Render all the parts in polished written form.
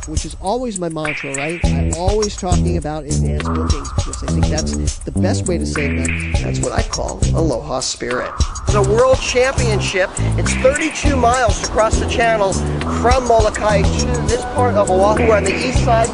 which is always my mantra, right? I'm always talking about advanced bookings because I think that's the best way to save money. That's what I call aloha spirit. It's a world championship. It's 32 miles to cross the channel from Molokai to this part of Oahu on the east side.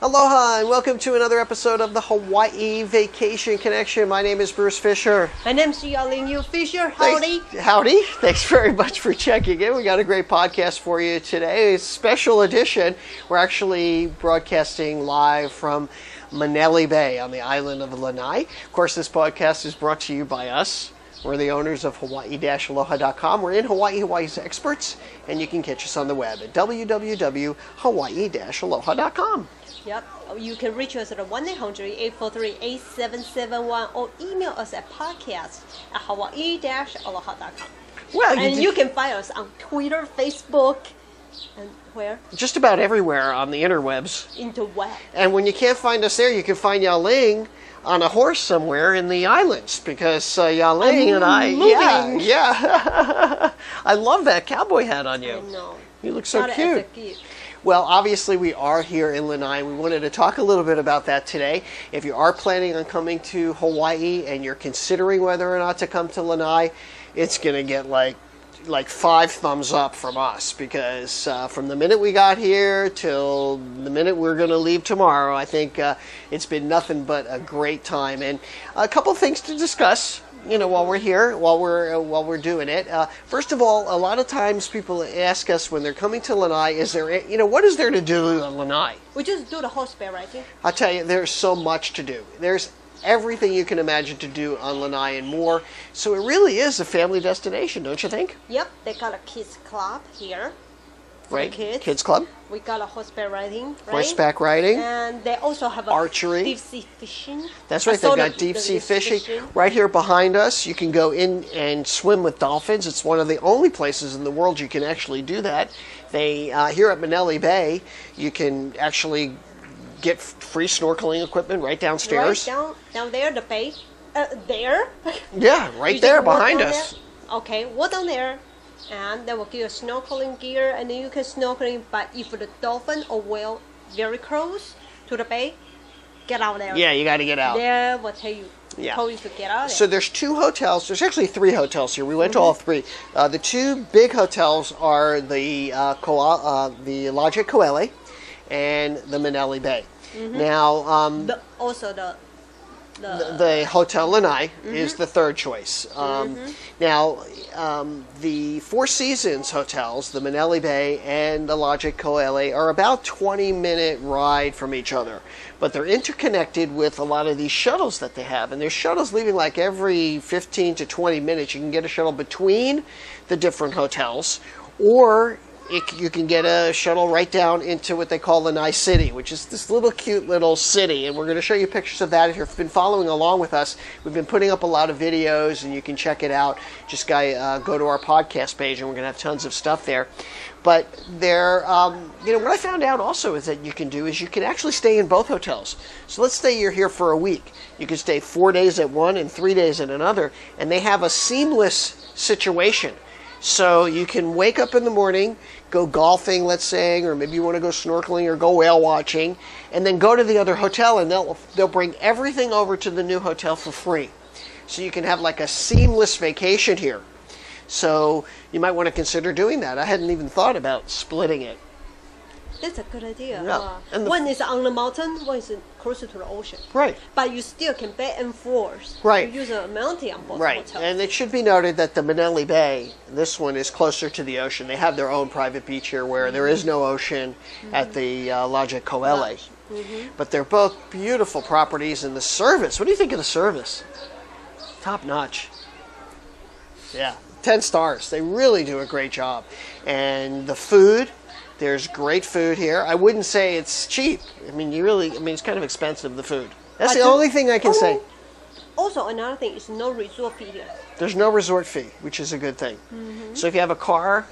Aloha and welcome to another episode of the Hawaii Vacation Connection. My name is Bruce Fisher. My name's Yaling Yu Fisher. Howdy. Howdy. Thanks very much for checking in. We got a great podcast for you today. It's a special edition. We're actually broadcasting live from Manele Bay on the island of Lanai. Of course, this podcast is brought to you by us. We're the owners of Hawaii-Aloha.com. We're in Hawaii, Hawaii's experts, and you can catch us on the web at www.hawaii-aloha.com. Yep. You can reach us at 1-800-843-8771 or email us at podcast@hawaii-aloha.com. Well, you can find us on Twitter, Facebook, and where? Just about everywhere on the interwebs. Interweb. And when you can't find us there, you can find Yaling on a horse somewhere in the islands because Yaling and I, yeah. I love that cowboy hat on you. I know. You look so cute. Well, obviously we are here in Lanai. We wanted to talk a little bit about that today. If you are planning on coming to Hawaii and you're considering whether or not to come to Lanai, it's going to get like 5 thumbs up from us because from the minute we got here till the minute we're going to leave tomorrow, I think it's been nothing but a great time. And a couple things to discuss, while we're here, while we're doing it. First of all, a lot of times people ask us when they're coming to Lanai, what is there to do on Lanai? We just do the horseback riding. I'll tell you, there's so much to do. There's everything you can imagine to do on Lanai and more. So it really is a family destination, don't you think? Yep, they got a kids club here. Right, kids club. We got a horseback riding, right? Horseback riding. And they also have archery. Deep sea fishing. That's right, they've got deep sea fishing. Right here behind us, you can go in and swim with dolphins. It's one of the only places in the world you can actually do that. They here at Manele Bay, you can actually get free snorkeling equipment right downstairs. Right down there, the bay. There? Yeah, right there behind us. There. Okay, walk down there. And they will give you snorkeling gear, and then you can snorkeling. But if the dolphin or whale very close to the bay, get out there. Yeah, you got to get out. They will tell you to get out there. So there's 2 hotels. There's actually 3 hotels here. We went to all 3. The 2 big hotels are the Lodge at Koele and the Manele Bay. Now, the Hotel Lanai is the 3rd choice. Now, the Four Seasons hotels, the Manele Bay and the Lodge at Koele, are about 20-minute ride from each other. But they're interconnected with a lot of these shuttles that they have. And there's shuttles leaving like every 15 to 20 minutes. You can get a shuttle between the different hotels, or you can get a shuttle right down into what they call Lanai City, which is this little cute little city. And we're going to show you pictures of that. If you've been following along with us, we've been putting up a lot of videos, and you can check it out. Just go to our podcast page, and we're going to have tons of stuff there. But what I found out also is that you can actually stay in both hotels. So let's say you're here for a week. You can stay 4 days at one and 3 days at another, and they have a seamless situation. So you can wake up in the morning, go golfing, let's say, or maybe you want to go snorkeling or go whale watching, and then go to the other hotel, and they'll bring everything over to the new hotel for free. So you can have like a seamless vacation here. So you might want to consider doing that. I hadn't even thought about splitting it. That's a good idea. Yeah. One is on the mountain, one is closer to the ocean. Right. But you still can back and forth. Right. You use a mountain on both right. hotels. And it should be noted that the Manele Bay, this one is closer to the ocean. They have their own private beach here where there is no ocean at the Lodge at Koele. But they're both beautiful properties, and the service, what do you think of the service? Top notch. Yeah, 10 stars. They really do a great job. And the food, there's great food here. I wouldn't say it's cheap. It's kind of expensive, the food. That's the only thing I can say. Also, another thing is no resort fee here. There's no resort fee, which is a good thing. So if you have a car,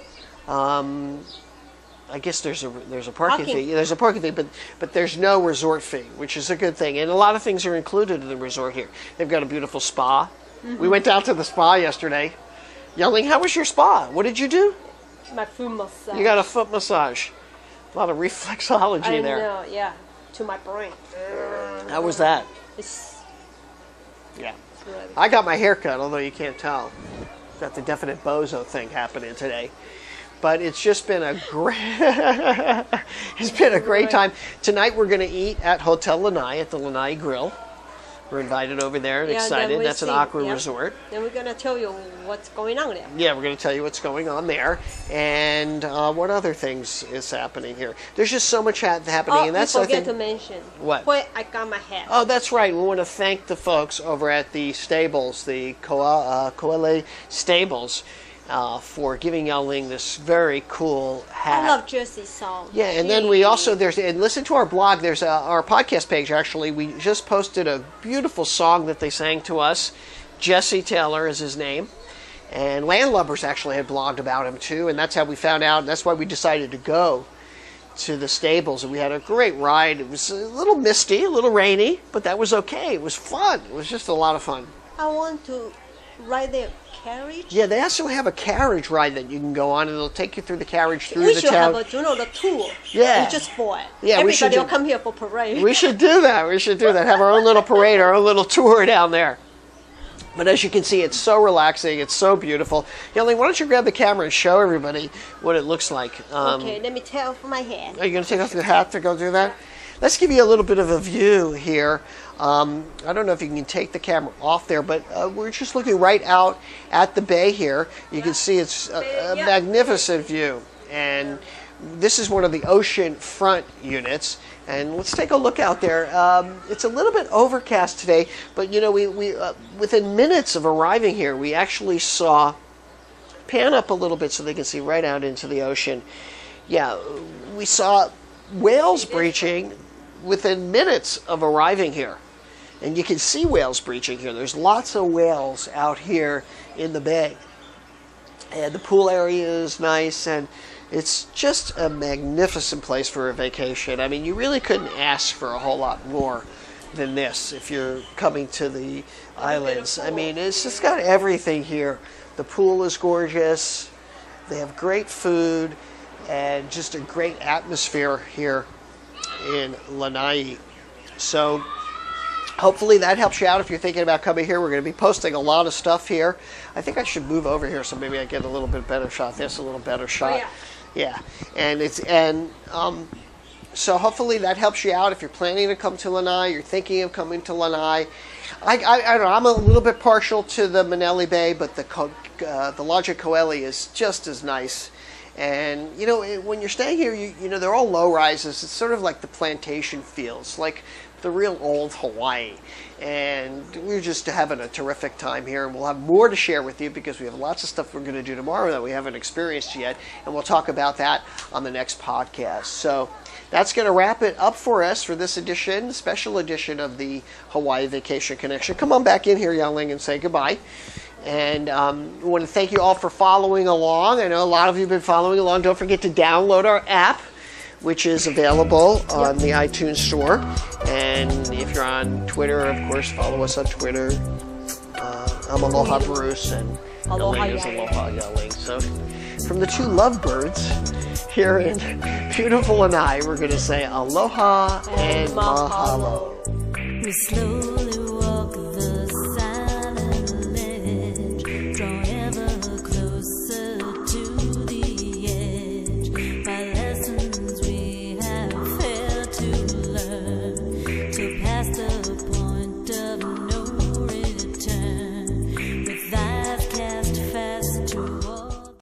I guess there's a parking fee. There's a parking fee, but there's no resort fee, which is a good thing. And a lot of things are included in the resort here. They've got a beautiful spa. We went down to the spa yesterday. Yelling, how was your spa? What did you do? My foot massage. You got a foot massage. A lot of reflexology I there. know, yeah. To my brain. How was that? It's Yeah. really I got my hair cut, although you can't tell. Got the definite bozo thing happening today. But it's just been a great it's been a great time. Tonight we're going to eat at Hotel Lanai at the Lanai Grill. We're invited over there and Yeah, then excited. we That's an see, aqua yeah. resort. Then we're gonna tell you what's going on there. Yeah, we're going to tell you what's going on there and what other things is happening here. There's just so much happening, Oh, and that's you I forget think. to mention What? where I got my hat. Oh, that's right. We want to thank the folks over at the stables, the Koele Stables, for giving Yao-Ling this very cool hat. I love Jersey song. Yeah, and then we also and listen to our blog. There's our podcast page. Actually, we just posted a beautiful song that they sang to us. Jesse Taylor is his name, and Landlubbers actually had blogged about him too, and that's how we found out. And that's why we decided to go to the stables, and we had a great ride. It was a little misty, a little rainy, but that was okay. It was fun. It was just a lot of fun. I want to ride their carriage. Yeah, they also have a carriage ride that you can go on, and it'll take you through the carriage through We the should town. have the tour. Yeah. And just for it. Yeah, we should Everybody will do- come here for parade. We should do that. We should do that. Have our own little parade, our own little tour down there. But as you can see, it's so relaxing. It's so beautiful. Yelling, why don't you grab the camera and show everybody what it looks like? Okay, let me take off my hat. Are you going to take off your hat to go do that? Let's give you a little bit of a view here. I don't know if you can take the camera off there, but we're just looking right out at the bay here. You can see it's a magnificent view. And this is one of the ocean front units. And let's take a look out there. It's a little bit overcast today, but you know, we within minutes of arriving here, we actually saw, pan up a little bit so they can see right out into the ocean. Yeah, we saw whales breaching within minutes of arriving here. And you can see whales breaching here. There's lots of whales out here in the bay. And the pool area is nice, and it's just a magnificent place for a vacation. I mean, you really couldn't ask for a whole lot more than this if you're coming to the islands. I mean, it's just got everything here. The pool is gorgeous. They have great food and just a great atmosphere here in Lanai. So hopefully that helps you out if you're thinking about coming here. We're going to be posting a lot of stuff here. I think I should move over here so maybe I get a little bit better shot. This a little better shot. Oh, yeah. Yeah, so hopefully that helps you out if you're planning to come to Lanai. You're thinking of coming to Lanai. I don't know. I'm a little bit partial to the Manele Bay, but the Lodge at Koele is just as nice. And you know, when you're staying here, you know they're all low rises. It's sort of like the plantation feels, like the real old Hawaii. And we're just having a terrific time here, and we'll have more to share with you because we have lots of stuff we're going to do tomorrow that we haven't experienced yet, and we'll talk about that on the next podcast. So that's going to wrap it up for us for this edition, special edition of the Hawaii Vacation Connection. Come on back in here, Yao-Ling, and say goodbye. And we want to thank you all for following along. I know a lot of you have been following along. Don't forget to download our app, which is available on the iTunes Store. And if you're on Twitter, of course, follow us on Twitter. I'm Aloha Bruce, and Aloha Yao-Ling is Yao-Ling. Aloha Yao-Ling. So from the two lovebirds here in beautiful Lanai, we're going to say aloha and mahalo. We slow